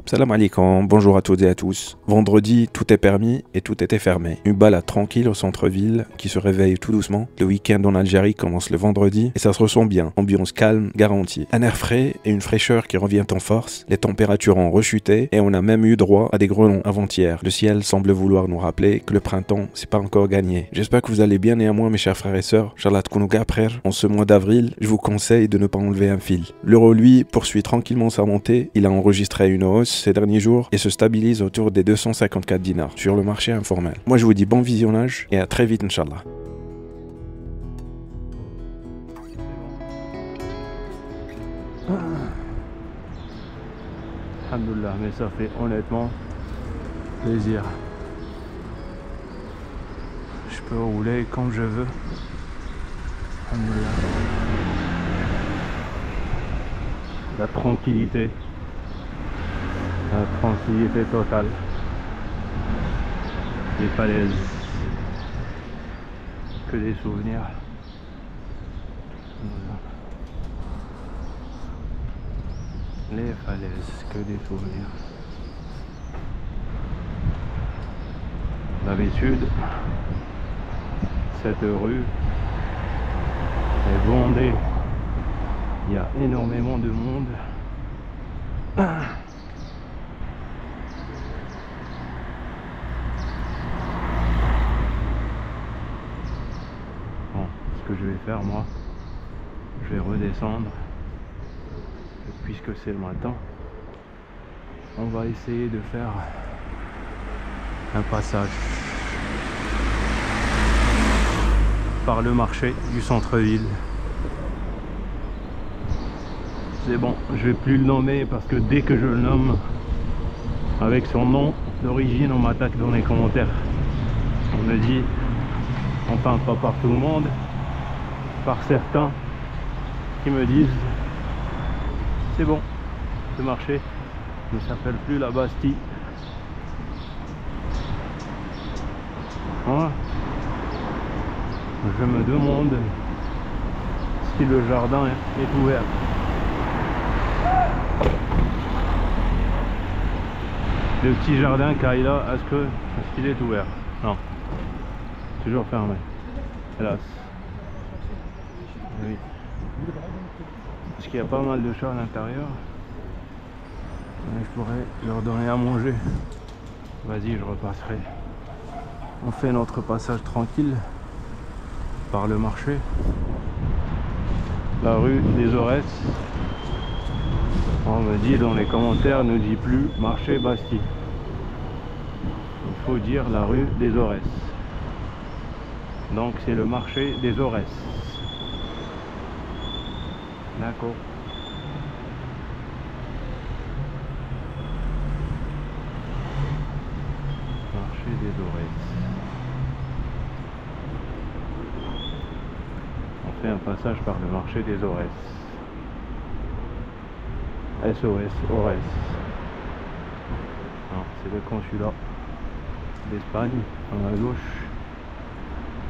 Salam alaikum, bonjour à toutes et à tous. Vendredi, tout est permis et tout était fermé. Une balade tranquille au centre-ville qui se réveille tout doucement. Le week-end en Algérie commence le vendredi et ça se ressent bien. Ambiance calme, garantie. Un air frais et une fraîcheur qui revient en force. Les températures ont rechuté et on a même eu droit à des grêlons avant-hier. Le ciel semble vouloir nous rappeler que le printemps, c'est pas encore gagné. J'espère que vous allez bien néanmoins mes chers frères et sœurs. Charlotte Kounouga, frère. En ce mois d'avril, je vous conseille de ne pas enlever un fil. L'euro, lui, poursuit tranquillement sa montée. Il a enregistré une hausse ces derniers jours et se stabilise autour des 254 dinars sur le marché informel. Moi je vous dis bon visionnage et à très vite Inch'Allah. Alhamdoulilah, mais ça fait honnêtement plaisir. Je peux rouler quand je veux. Alhamdoulilah. La tranquillité totale. Les falaises, que des souvenirs. Les falaises, que des souvenirs. D'habitude, cette rue est bondée. Il y a énormément de monde. Bon, ce que je vais faire moi, je vais redescendre. Puisque c'est le matin, on va essayer de faire un passage par le marché du centre-ville. C'est bon, je vais plus le nommer parce que dès que je le nomme avec son nom d'origine, on m'attaque dans les commentaires. On me dit, enfin pas par tout le monde, par certains qui me disent c'est bon, ce marché ne s'appelle plus la Bastille. Voilà. Je me demande si le jardin est ouvert. Le petit jardin Kaila, est-ce qu'il est ouvert? Non, toujours fermé, hélas. Oui. Parce qu'il y a pas mal de chats à l'intérieur. Je pourrais leur donner à manger. Vas-y, je repasserai. On fait notre passage tranquille par le marché. La rue des Aurès. On me dit dans les commentaires, ne dit plus marché Bastille. Il faut dire la rue des Aurès. Donc c'est le marché des Aurès. D'accord. Marché des Aurès. On fait un passage par le marché des Aurès. SOS, Aurès. C'est le consulat d'Espagne, à la gauche.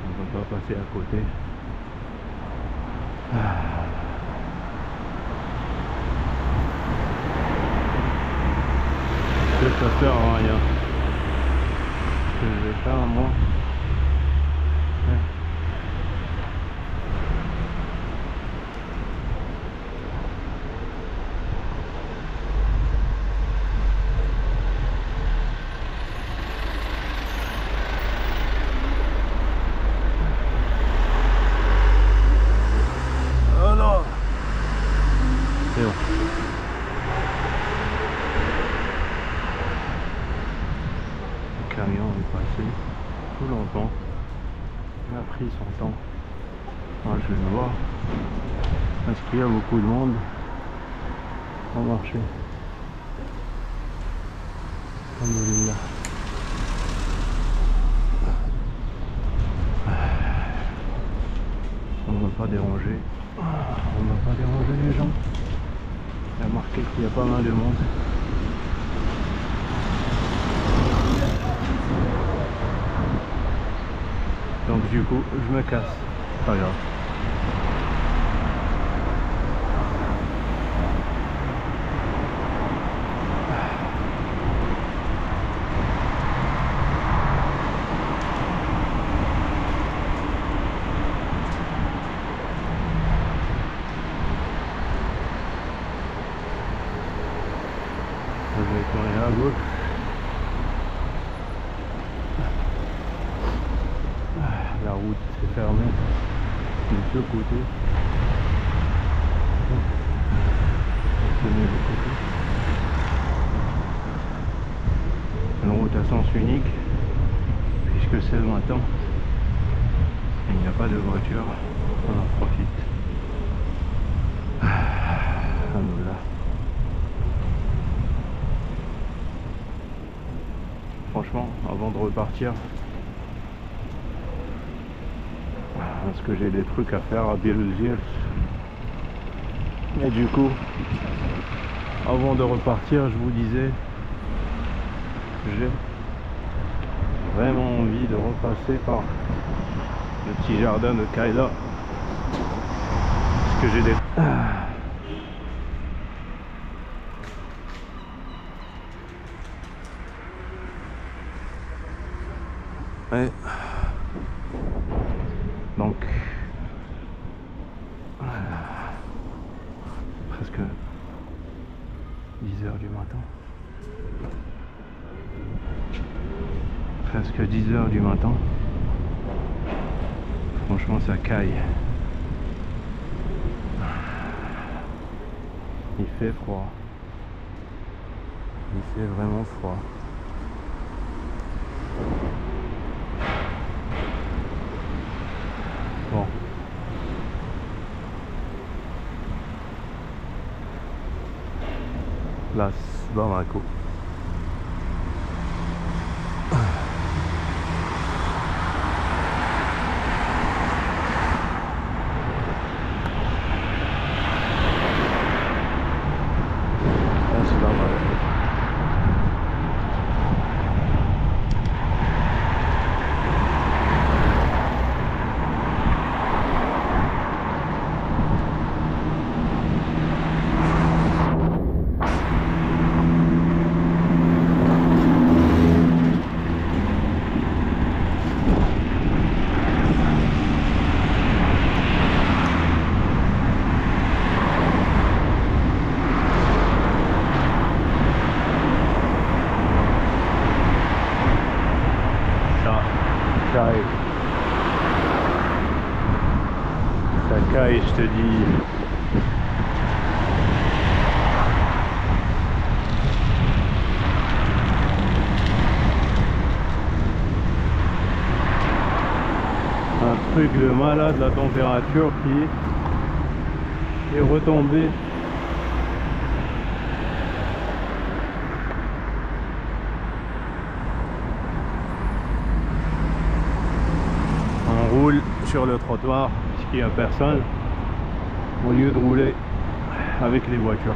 On ne va pas passer à côté. Ça sert à rien. Ce que je vais faire moi, alors c'est bon. Le camion est passé tout longtemps. Il a pris son temps. Moi je vais voir. Est-ce qu'il y a beaucoup de monde au marché? Alhamdoulilah. On ne va pas déranger. On ne va pas déranger les gens. Il y a marqué qu'il y a pas mal de monde. Donc du coup, je me casse. Pas grave. tourner à gauche. La route est fermée de ce côté. De côté. Une route à sens unique, puisque c'est le matin. Et il n'y a pas de voiture, on en profite. Alhamdoulilah. Franchement, avant de repartir, parce que j'ai des trucs à faire à Bielefeld. Et du coup, avant de repartir, je vous disais, j'ai vraiment envie de repasser par le petit jardin de Kaila. Parce que j'ai des... Ouais. Donc presque 10 heures du matin. Presque 10 heures du matin. Franchement ça caille. Il fait froid. Il fait vraiment froid. Bon. Place Bamako. Place Bamako. Ça caille, je te dis. Un truc de malade, la température qui est retombée. On roule sur le trottoir puisqu'il n'y a personne au lieu de rouler avec les voitures.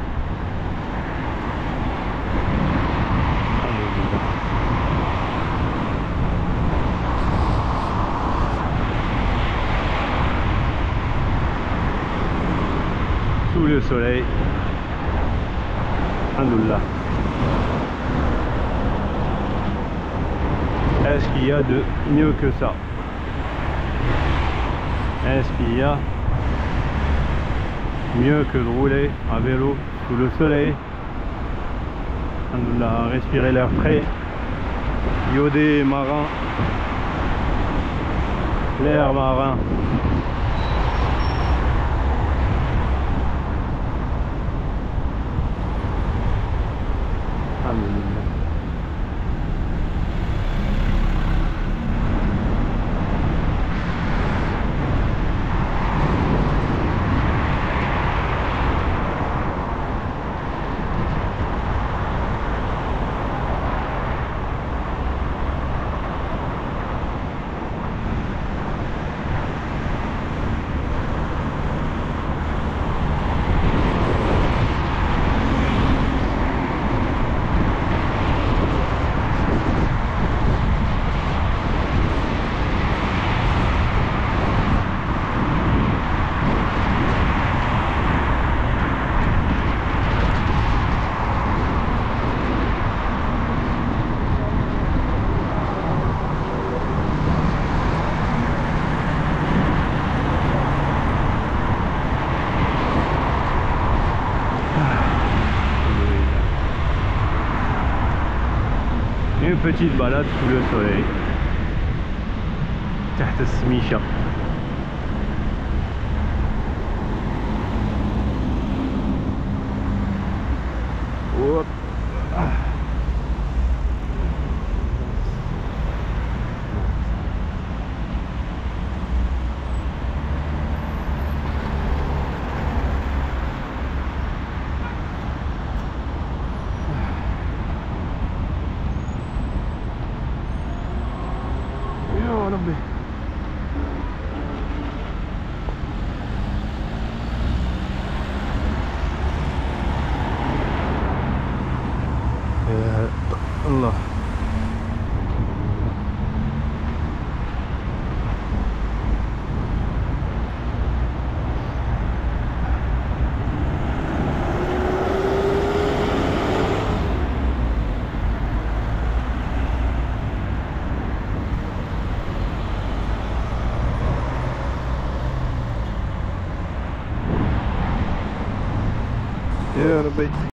Sous le soleil. Alhamdoulilah. Est-ce qu'il y a de mieux que ça? Est-ce qu'il y a mieux que de rouler à vélo sous le soleil? Alhamdoulilah, respirer l'air frais, iodé marin, l'air marin. Alhamdoulilah. petite balade sous le soleil. تحت السميشة. Hop. يا ربي. يا الله. يا ربي.